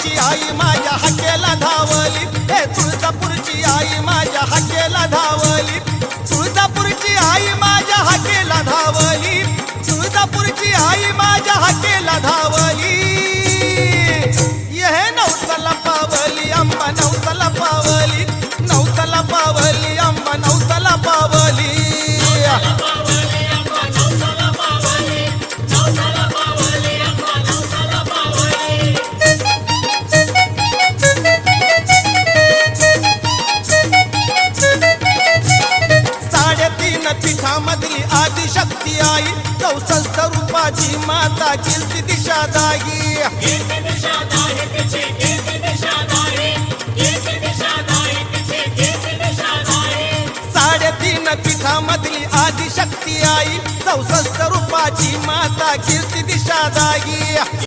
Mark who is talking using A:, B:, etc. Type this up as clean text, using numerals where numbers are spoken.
A: तुळजापूरची आई माझ्या हाकेला धावली, हे तुळजापूरची आई माझ्या हाकेला धावली, तुळजापूरची आई माझ्या हाकेला धावली, तुळजापूरची आई माझ्या हाकेला धावली. ये नवसाला पावली अंबा, नवसाला पावली, नवसाला पावली अंबा, नवसाला पावली. पीठामधली आदिशक्ती आई, 64 रूपाची माता कीर्ती दिशादायी. 3.5 पीठामधली आदिशक्ती आई, 64 रूपाची माता कीर्ती दिशादायी.